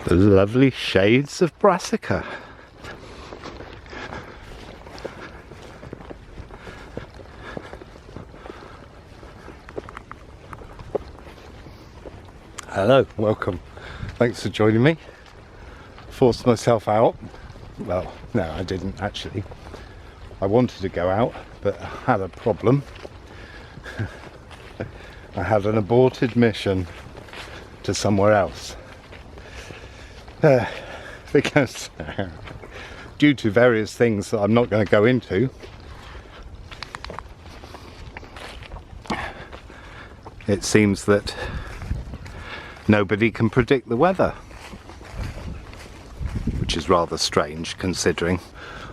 The lovely shades of brassica. Hello, welcome. Thanks for joining me. Forced myself out. Well, no, I didn't actually. I wanted to go out, but I had a problem. I had an aborted mission to somewhere else. Because due to various things that I'm not going to go into, it seems that nobody can predict the weather, which is rather strange considering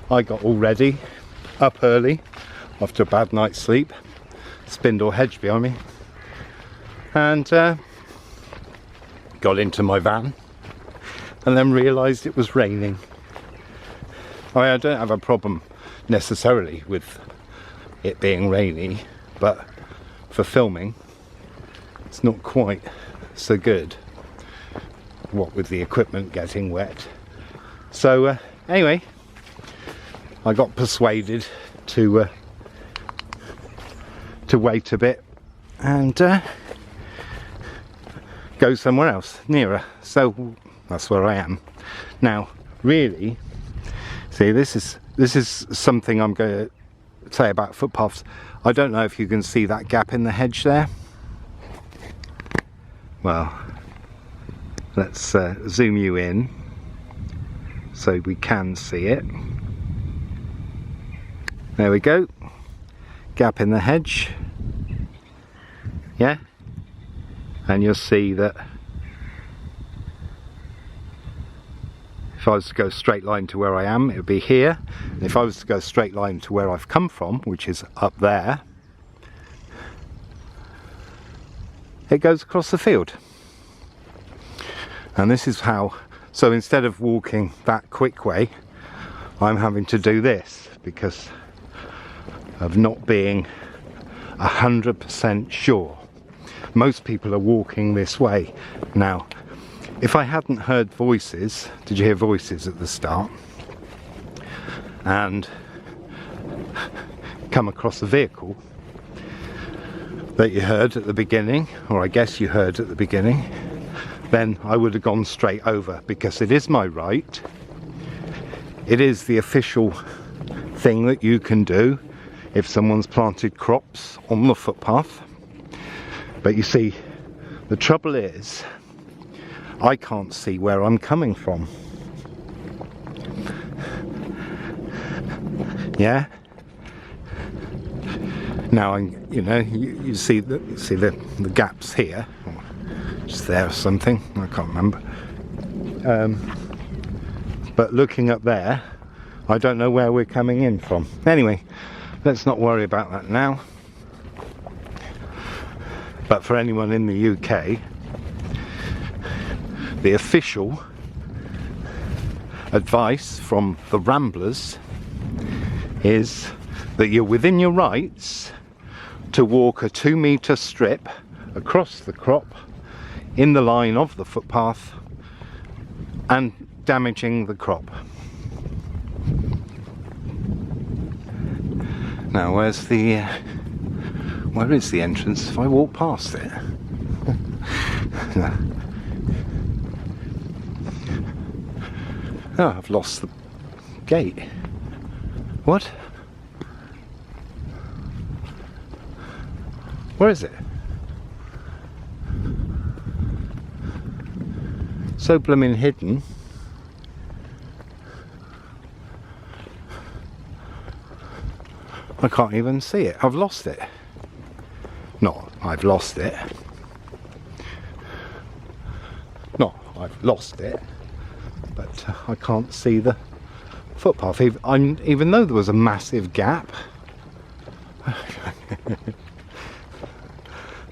I got all ready, up early after a bad night's sleep, spindle hedge behind me, and got into my van and then realised it was raining. I don't have a problem necessarily with it being rainy, but for filming it's not quite so good, what with the equipment getting wet. So anyway, I got persuaded to wait a bit and go somewhere else nearer. So that's where I am now. Really, see, this is something I'm going to say about footpaths. I don't know if you can see that gap in the hedge there. Well, let's zoom you in so we can see it. There we go, gap in the hedge, yeah, and you'll see that if I was to go straight line to where I am, it would be here, and if I was to go straight line to where I've come from, which is up there, it goes across the field. And this is how, so instead of walking that quick way, I'm having to do this because of not being 100% sure. Most people are walking this way. Now, if I hadn't heard voices, did you hear voices at the start? And come across a vehicle that you heard at the beginning, or I guess you heard at the beginning, then I would have gone straight over, because it is my right. It is the official thing that you can do if someone's planted crops on the footpath. But you see, the trouble is, I can't see where I'm coming from. Yeah? Now, you see the gaps here, just there or something, I can't remember. But looking up there, I don't know where we're coming in from. Anyway, let's not worry about that now. But for anyone in the UK, the official advice from the Ramblers is that you're within your rights to walk a 2-metre strip across the crop in the line of the footpath and damaging the crop. Now, where is the entrance if I walk past it? No. Oh, I've lost the gate. What? Where is it? So blooming hidden. I can't even see it. I've lost it. No, I've lost it. No, I've lost it. But I can't see the footpath, even though there was a massive gap.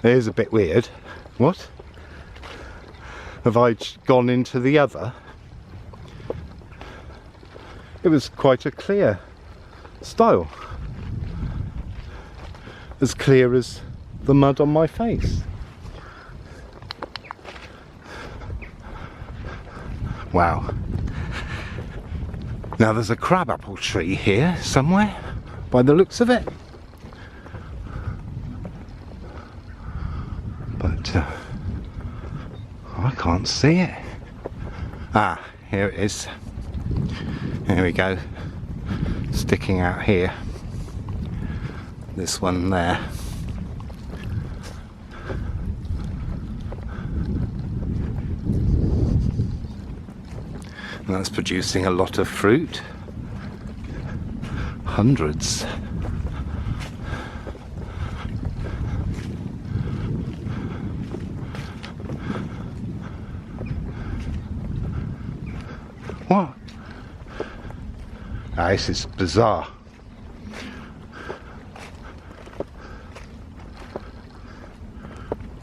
It is a bit weird. What? Have I gone into the other? It was quite a clear style. As clear as the mud on my face. Wow. Now there's a crabapple tree here somewhere, by the looks of it. But I can't see it. Ah, here it is. Here we go. Sticking out here. This one there. And that's producing a lot of fruit. Hundreds. What? Ah, this is bizarre.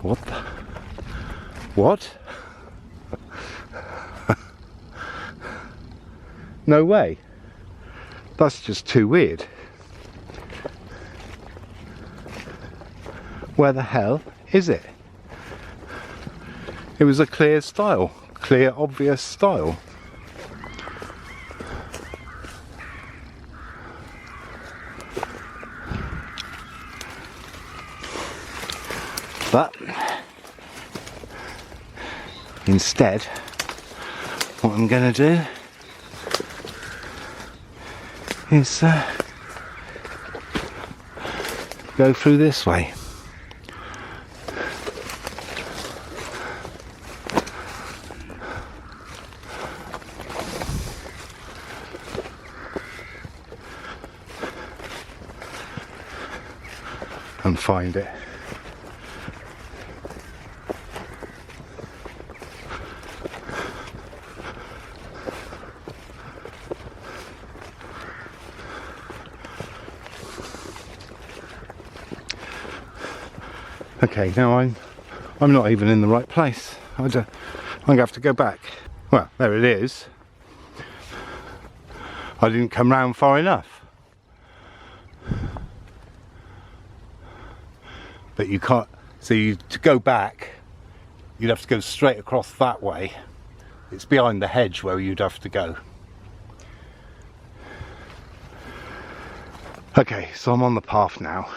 What the? What? No way. That's just too weird. Where the hell is it? It was a clear style, clear, obvious style. But instead, what I'm going to do is go through this way. And find it. Okay, now I'm not even in the right place. I'm gonna have to go back. Well, there it is. I didn't come round far enough. But you can't, so to go back, you'd have to go straight across that way. It's behind the hedge where you'd have to go. Okay, so I'm on the path now.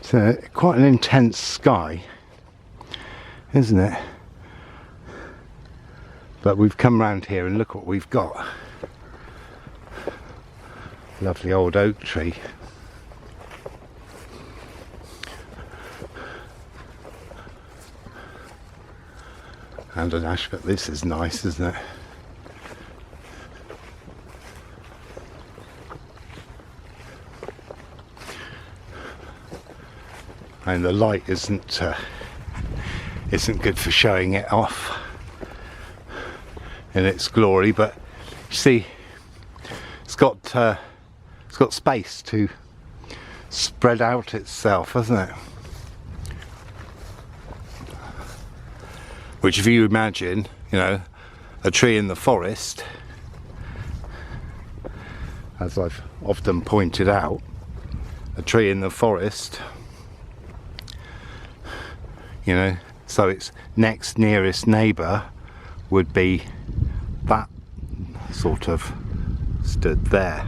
It's quite an intense sky, isn't it? But we've come round here and look what we've got. Lovely old oak tree. And an ash, but this is nice, isn't it? And the light isn't good for showing it off in its glory, but you see, it's got space to spread out itself, hasn't it? Which, if you imagine, you know, a tree in the forest, as I've often pointed out, a tree in the forest, you know, so its next nearest neighbour would be that sort of stood there.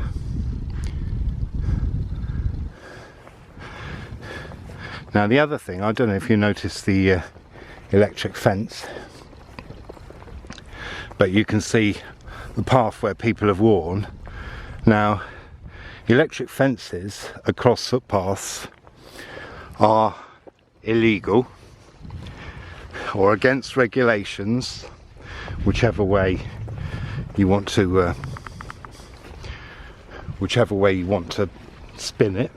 Now the other thing, I don't know if you noticed the electric fence, but you can see the path where people have worn. Now electric fences across footpaths are illegal or against regulations, whichever way you want to spin it.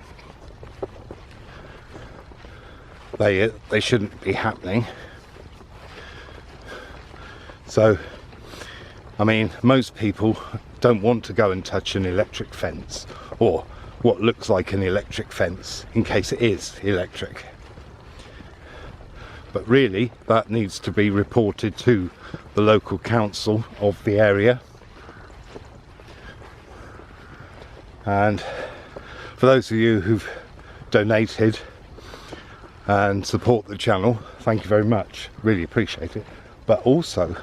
They shouldn't be happening. So I mean, most people don't want to go and touch an electric fence, or what looks like an electric fence, in case it is electric. But really, that needs to be reported to the local council of the area. And for those of you who've donated and support the channel, thank you very much, really appreciate it. But also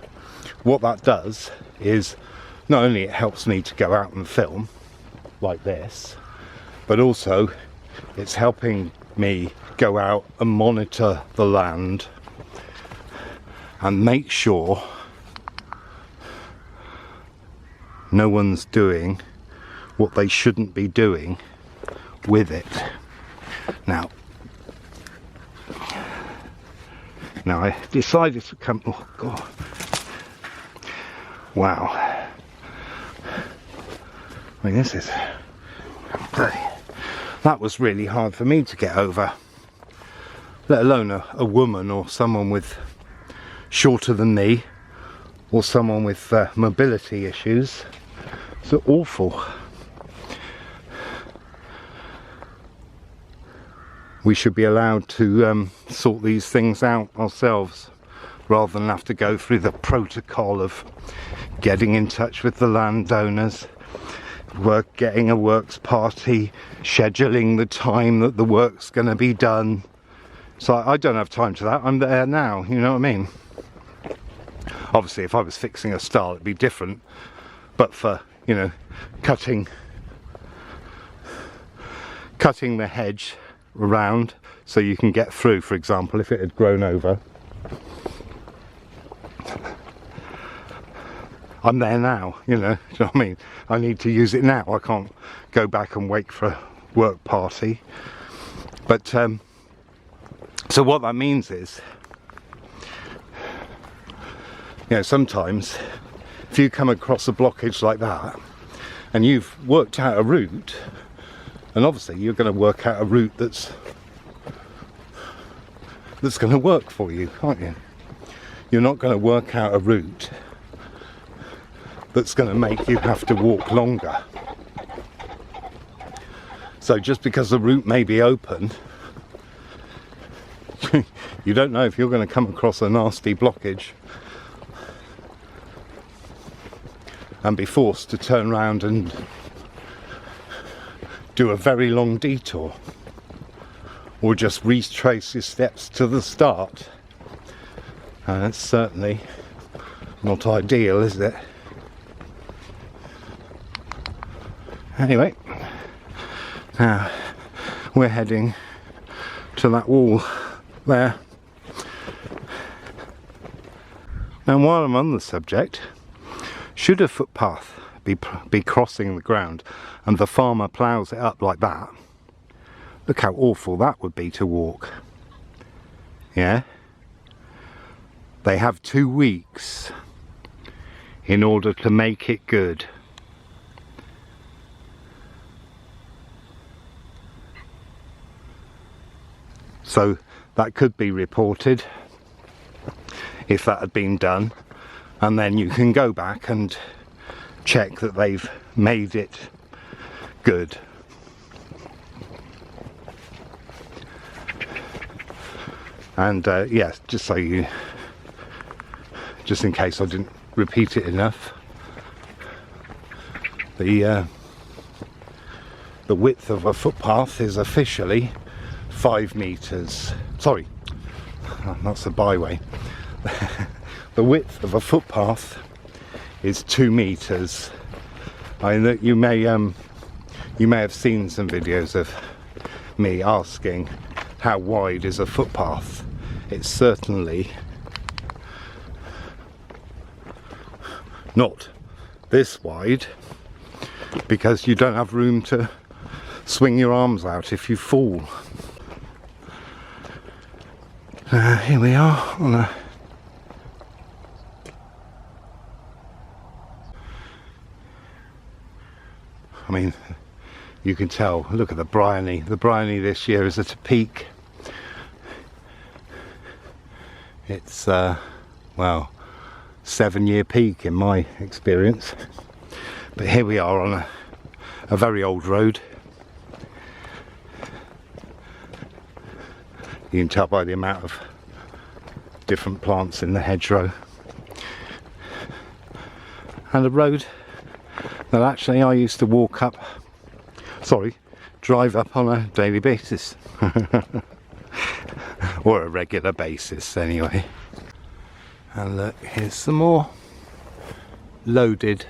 what that does is not only it helps me to go out and film like this, but also it's helping me go out and monitor the land and make sure no one's doing what they shouldn't be doing with it. Now I decided to come, oh God, wow, I mean this is, that was really hard for me to get over, let alone a woman or someone with shorter than me or someone with mobility issues. So awful. We should be allowed to sort these things out ourselves rather than have to go through the protocol of getting in touch with the landowners, getting a works party, scheduling the time that the work's going to be done. So I don't have time to that. I'm there now, you know what I mean? Obviously if I was fixing a stile it'd be different, but for, you know, cutting the hedge around so you can get through, for example, if it had grown over, I'm there now, you know, do you know what I mean? I need to use it now. I can't go back and wait for a work party. But so what that means is, you know, sometimes if you come across a blockage like that and you've worked out a route, and obviously you're going to work out a route that's going to work for you, aren't you? You're not going to work out a route that's going to make you have to walk longer. So just because the route may be open, you don't know if you're going to come across a nasty blockage and be forced to turn around and do a very long detour, or just retrace your steps to the start. And it's certainly not ideal, is it? Anyway, now we're heading to that wall there. Now while I'm on the subject, should a footpath be crossing the ground and the farmer ploughs it up like that, look how awful that would be to walk. Yeah? They have 2 weeks in order to make it good. So that could be reported if that had been done, and then you can go back and check that they've made it good. And yes, just in case I didn't repeat it enough, the width of a footpath is officially 5 meters. Sorry, that's a byway. The width of a footpath is 2 meters. I know you may have seen some videos of me asking how wide is a footpath. It's certainly not this wide, because you don't have room to swing your arms out if you fall. Here we are on a I mean, you can tell, look at the bryony. The bryony this year is at a peak. It's, well, 7-year peak in my experience. But here we are on a very old road. You can tell by the amount of different plants in the hedgerow. And a road that actually I used to drive up on a daily basis. Or a regular basis anyway. And look, here's some more loaded.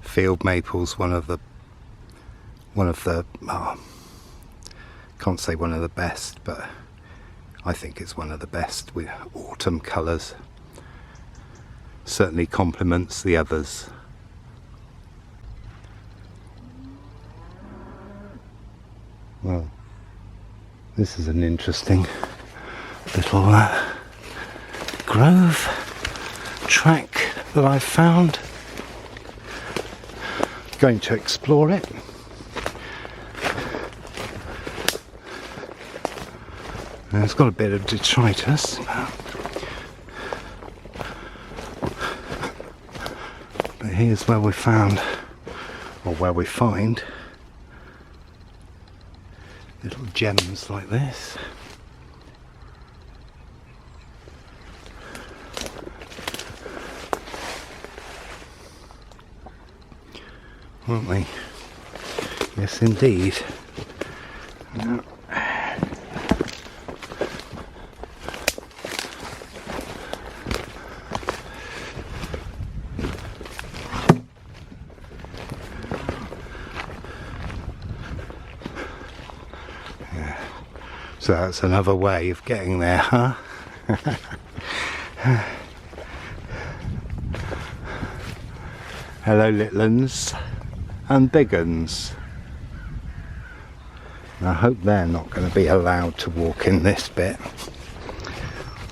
Field maples, one of the can't say one of the best, but I think it's one of the best with autumn colours. Certainly complements the others. Well, this is an interesting little grove track that I've found. Going to explore it. And it's got a bit of detritus, but here's where we found, or where we find, little gems like this. Aren't we? Yes, indeed. So that's another way of getting there, huh? Hello, little uns and big uns. I hope they're not going to be allowed to walk in this bit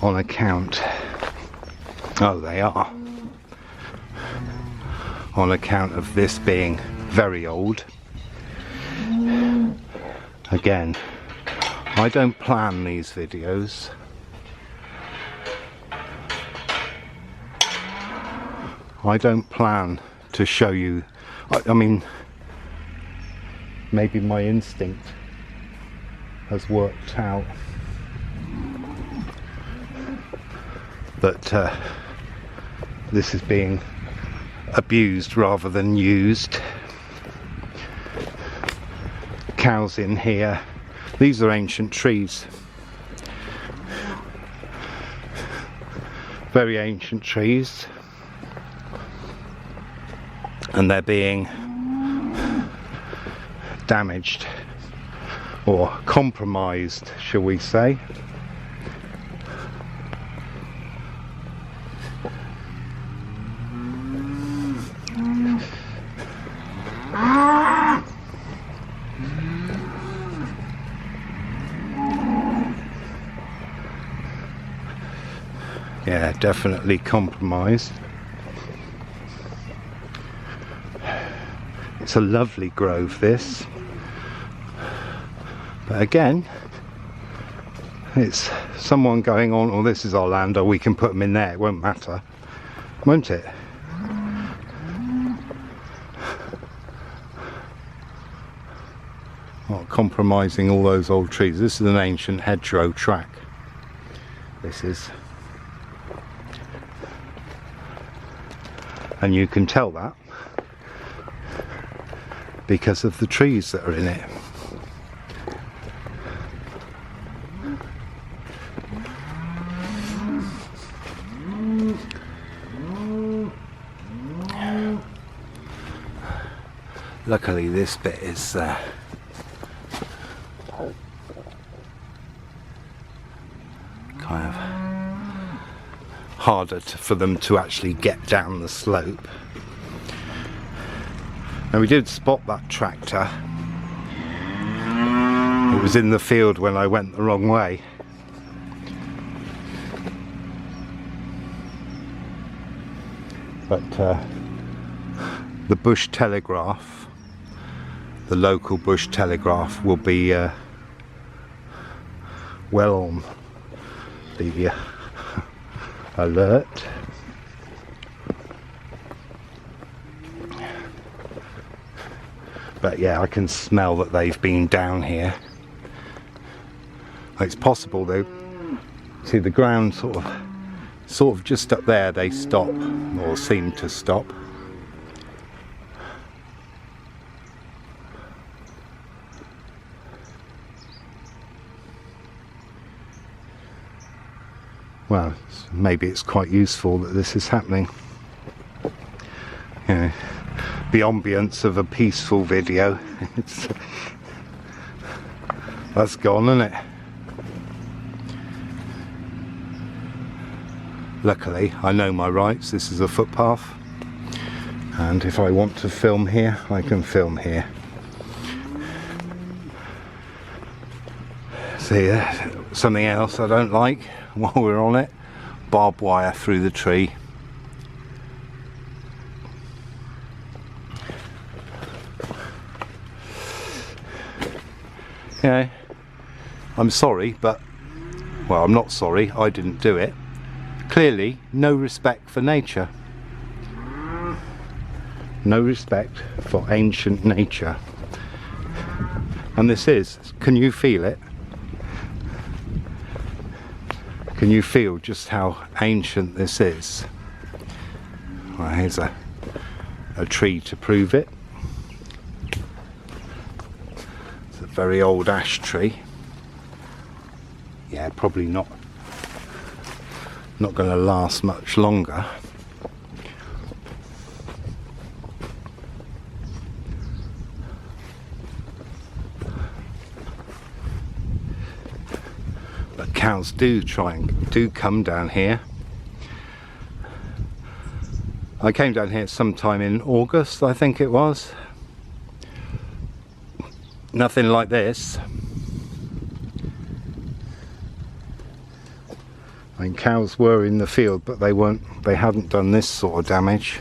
on account, oh they are, on account of this being very old. Again, I don't plan these videos. I don't plan to show you, I mean, maybe my instinct has worked out that this is being abused rather than used. Cows in here. These are ancient trees. Very ancient trees. And they're being damaged or compromised, shall we say. Yeah, definitely compromised. It's a lovely grove, this. But again, it's someone going on, oh, this is our land, or we can put them in there, it won't matter, won't it? Not compromising all those old trees. This is an ancient hedgerow track. This is. And you can tell that because of the trees that are in it. Luckily this bit is kind of harder for them to actually get down the slope. And we did spot that tractor. It was in the field when I went the wrong way. But the bush telegraph, the local bush telegraph, will be well on the alert. But yeah, I can smell that they've been down here. It's possible though, see the ground sort of Sort of just up there they stop, or seem to stop. Well, maybe it's quite useful that this is happening. You know, the ambience of a peaceful video. That's gone, isn't it? Luckily, I know my rights. This is a footpath, and if I want to film here, I can film here. See, something else I don't like while we're on it, barbed wire through the tree. Yeah, I'm sorry, but, well, I'm not sorry, I didn't do it. Clearly, no respect for nature. No respect for ancient nature. And this is, can you feel it? Can you feel just how ancient this is? Well, here's a tree to prove it. It's a very old ash tree. Yeah, probably not going to last much longer. But cows do come down here. I came down here sometime in August, I think it was. Nothing like this. I mean, cows were in the field, but they hadn't done this sort of damage.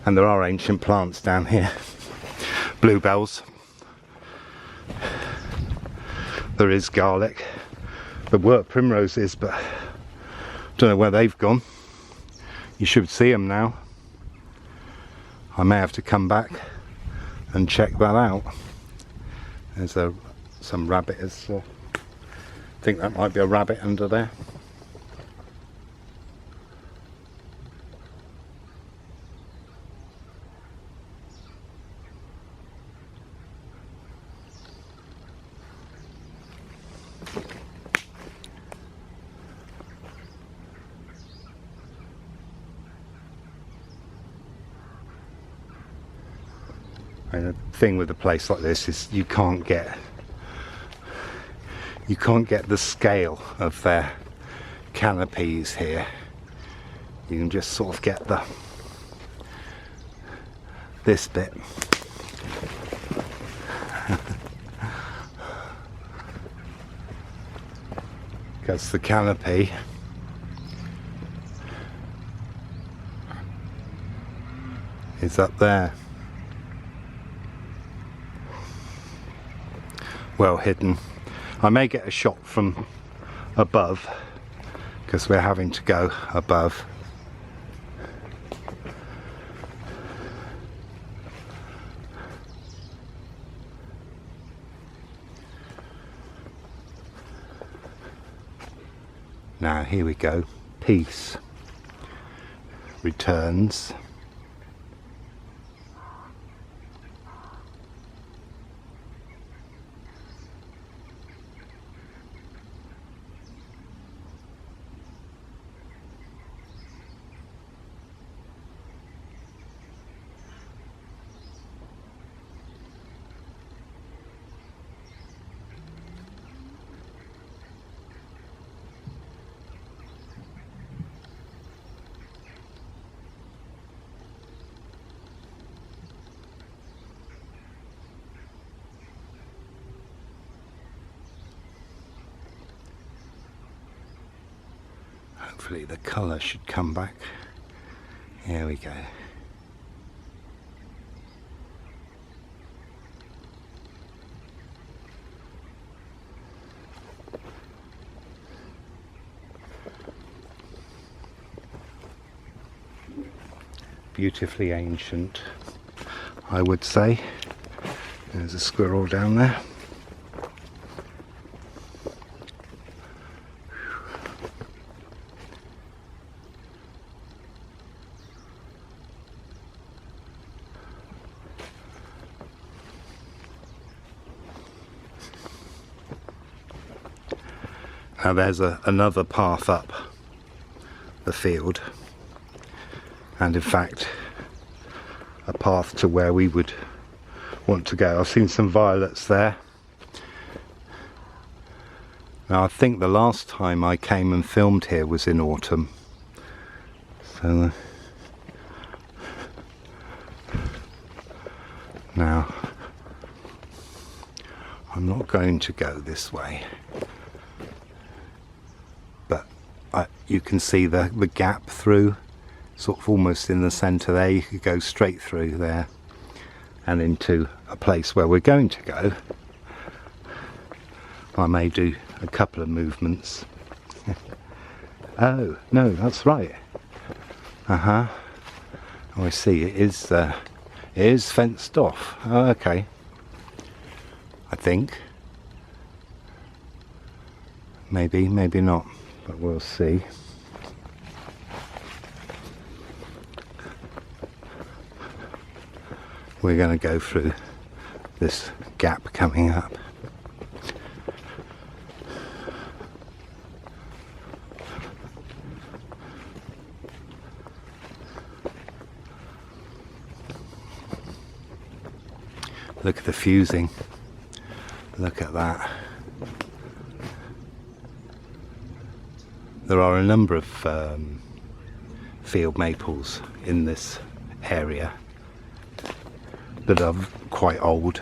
And there are ancient plants down here. Bluebells. There is garlic. There were primroses, but I don't know where they've gone. You should see them now. I may have to come back and check that out. There's some rabbit. I think that might be a rabbit under there. And the thing with a place like this is you can't get the scale of their canopies here. You can just sort of get this bit. Because the canopy is up there. Well hidden. I may get a shot from above because we're having to go above. Now here we go. Peace returns. Hopefully the colour should come back. Here we go. Beautifully ancient, I would say. There's a squirrel down there. Now there's another path up the field, and in fact a path to where we would want to go. I've seen some violets there. Now I think the last time I came and filmed here was in autumn, so now I'm not going to go this way, but you can see the gap through, sort of almost in the centre there. You could go straight through there and into a place where we're going to go. I may do a couple of movements. Oh no, that's right. Oh, I see. It is fenced off. Oh, okay. I think. Maybe not, but we'll see. We're going to go through this gap coming up. Look at the fusing. Look at that. There are a number of field maples in this area that are quite old,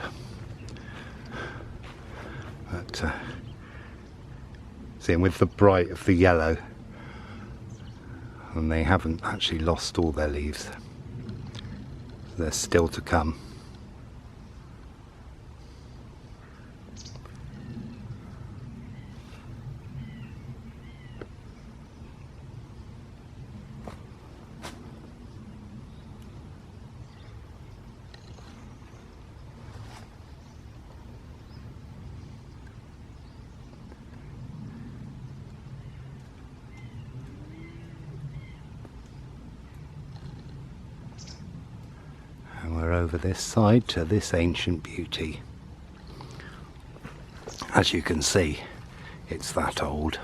but see, with the bright of the yellow, and they haven't actually lost all their leaves. They're still to come. Over this side to this ancient beauty. As you can see, it's that old.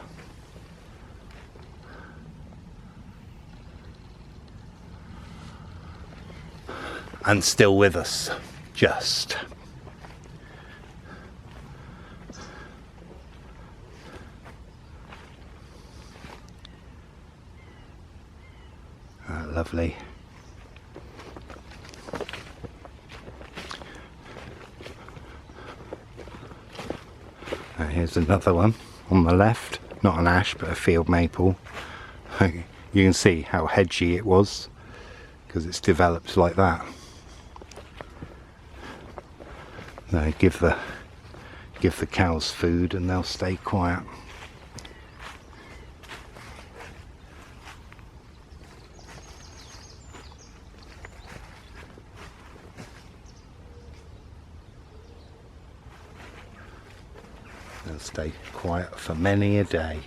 And still with us, just. Lovely. Here's another one on the left, not an ash but a field maple. You can see how hedgy it was because it's developed like that. Now give the cows food and they'll stay quiet. They'll stay quiet for many a day.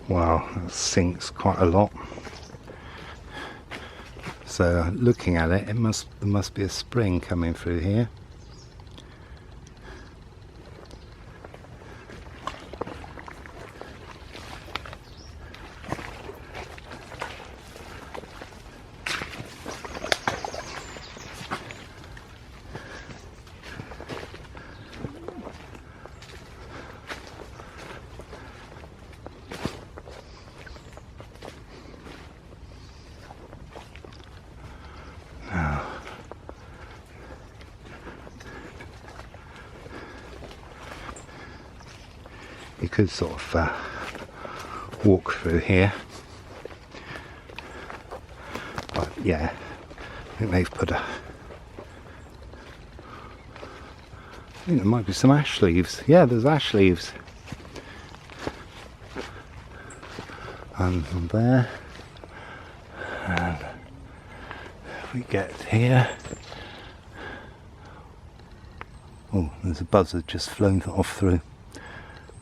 Wow, that sinks quite a lot. So looking at it, there must be a spring coming through here. Now, You could sort of walk through here, but yeah, I think they've put I think there might be some ash leaves. Yeah, there's ash leaves. And from there, and if we get here, oh, there's a buzzard just flown off through.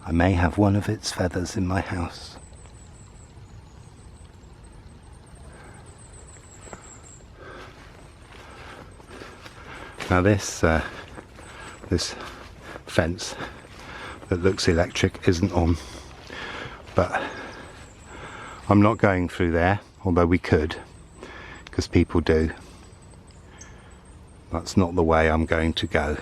I may have one of its feathers in my house. Now this fence that looks electric isn't on, but I'm not going through there, although we could, because people do. That's not the way I'm going to go.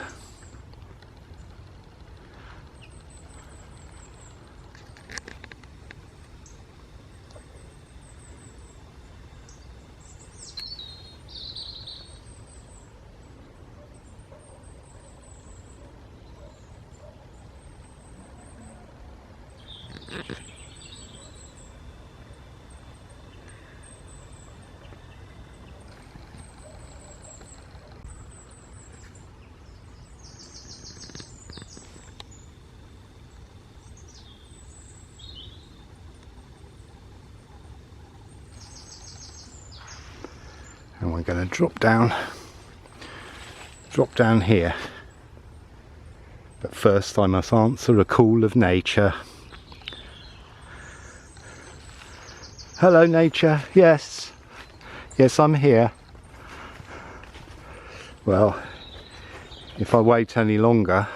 And we're going to drop down here, but first I must answer a call of nature. Hello nature, yes, I'm here. Well, if I wait any longer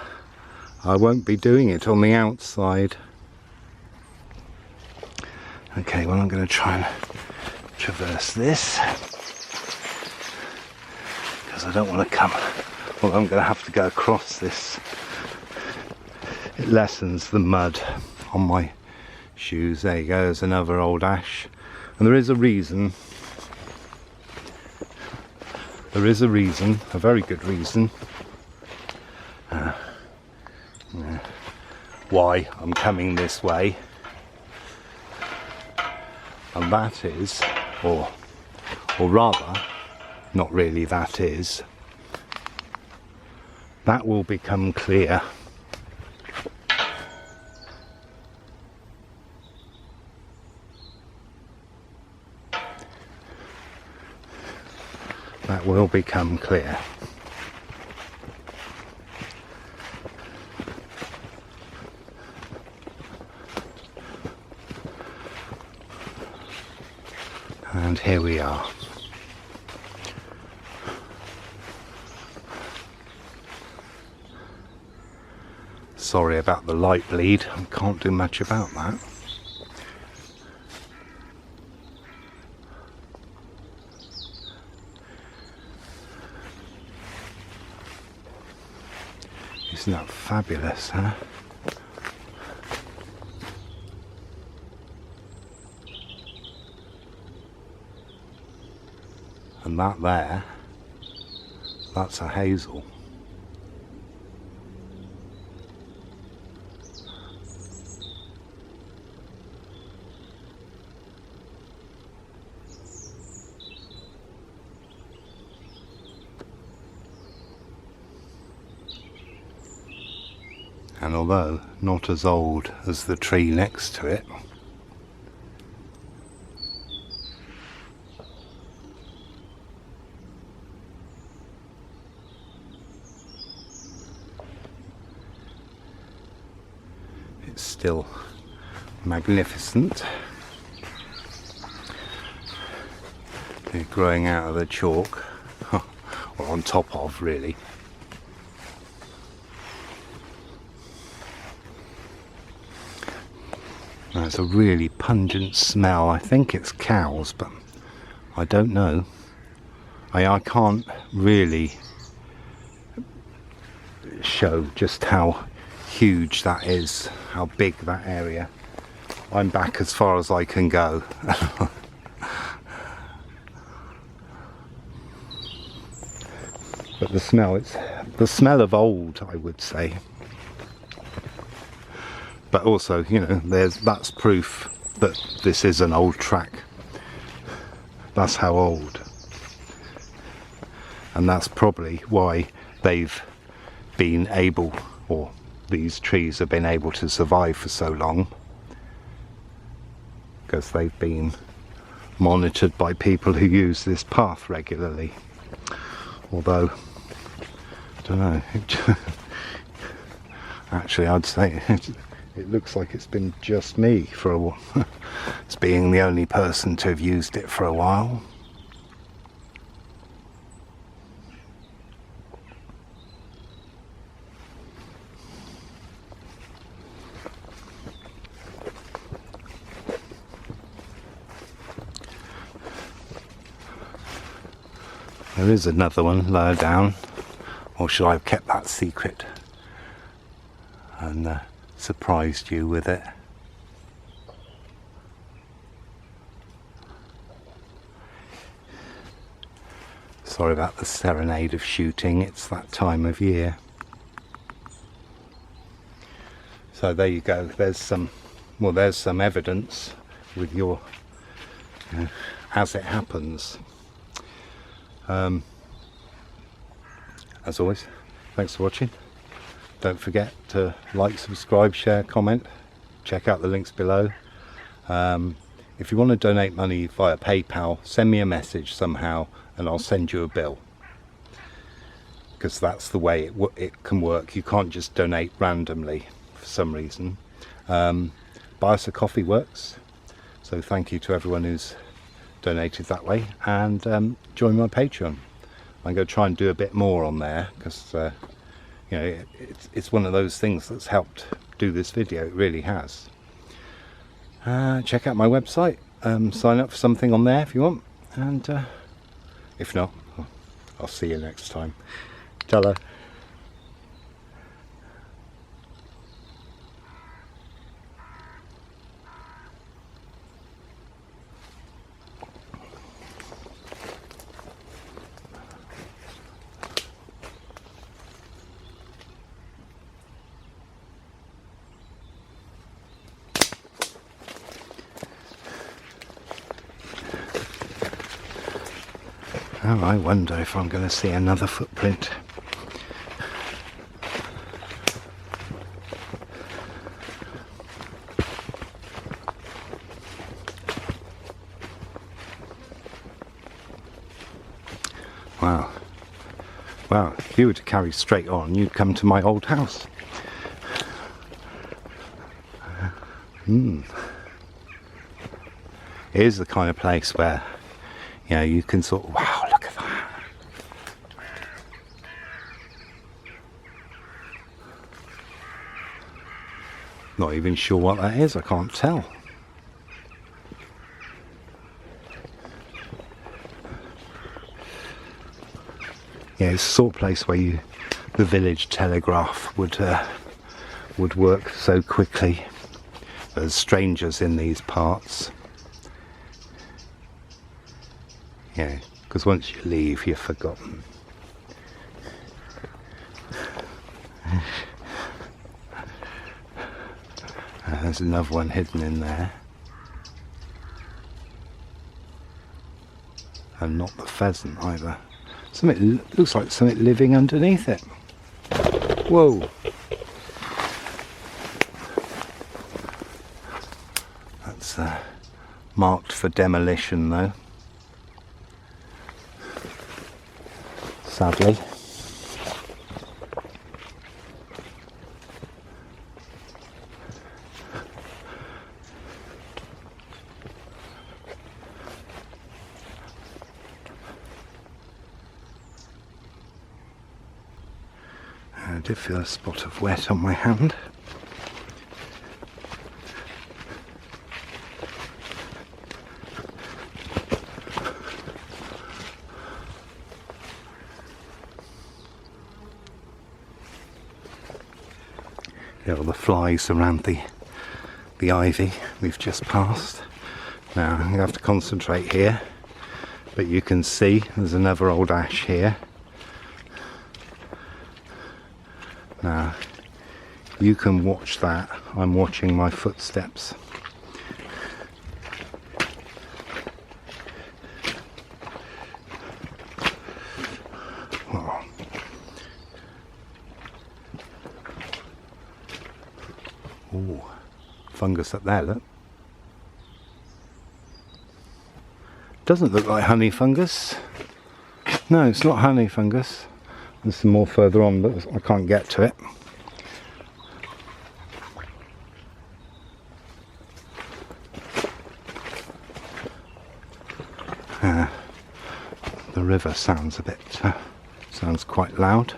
I won't be doing it on the outside. Okay, well I'm going to try and traverse this, I don't want to come, well I'm going to have to go across this. It lessens the mud on my shoes. There you go, there's another old ash. And there is a reason, a very good reason, why I'm coming this way. And that is, or rather, not really that is, that will become clear. That will become clear. And here we are. Sorry about the light bleed, I can't do much about that. Isn't that fabulous, huh? And that there, that's a hazel. And although not as old as the tree next to it, it's still magnificent. They're growing out of the chalk, or on top of, really. There's a really pungent smell. I think it's cows, but I don't know. I can't really show just how huge that is, how big that area. I'm back as far as I can go. But the smell, it's the smell of old, I would say. But also, you know, that's proof that this is an old track. That's how old. And that's probably why they've been able, or these trees have been able to survive for so long, because they've been monitored by people who use this path regularly. Although, I don't know, actually I'd say it looks like it's been just me for a while. It's being the only person to have used it for a while. There is another one lower down, or should I have kept that secret and surprised you with it? Sorry about the serenade of shooting, it's that time of year. So there you go, there's some evidence with your, as it happens. As always, thanks for watching. Don't forget to like, subscribe, share, comment. Check out the links below. If you want to donate money via PayPal, send me a message somehow and I'll send you a bill, because that's the way it can work. You can't just donate randomly for some reason. Buy us a coffee works, so thank you to everyone who's donated that way, and join my Patreon. I'm going to try and do a bit more on there, because you know, it's one of those things that's helped do this video. It really has. Check out my website, sign up for something on there if you want, and if not, I'll see you next time. Ta-ra. Oh, I wonder if I'm going to see another footprint. Wow. Wow, if you were to carry straight on, you'd come to my old house. Here's the kind of place where, you know, you can sort of, wow, look at that. Not even sure what that is, I can't tell. Yeah, it's the sort of place where the village telegraph would work so quickly. There's strangers in these parts. Yeah, because once you leave, you're forgotten. There's another one hidden in there. And not the pheasant either. Something looks like something living underneath it. Whoa! That's marked for demolition though. Sadly. I did feel a spot of wet on my hand. There are the flies around the ivy we've just passed. Now you have to concentrate here, but you can see there's another old ash here. Now You can watch that. I'm watching my footsteps. Oh. Ooh, fungus up there, look. Doesn't look like honey fungus. No, it's not honey fungus. There's some more further on, but I can't get to it. The river sounds a bit, sounds quite loud.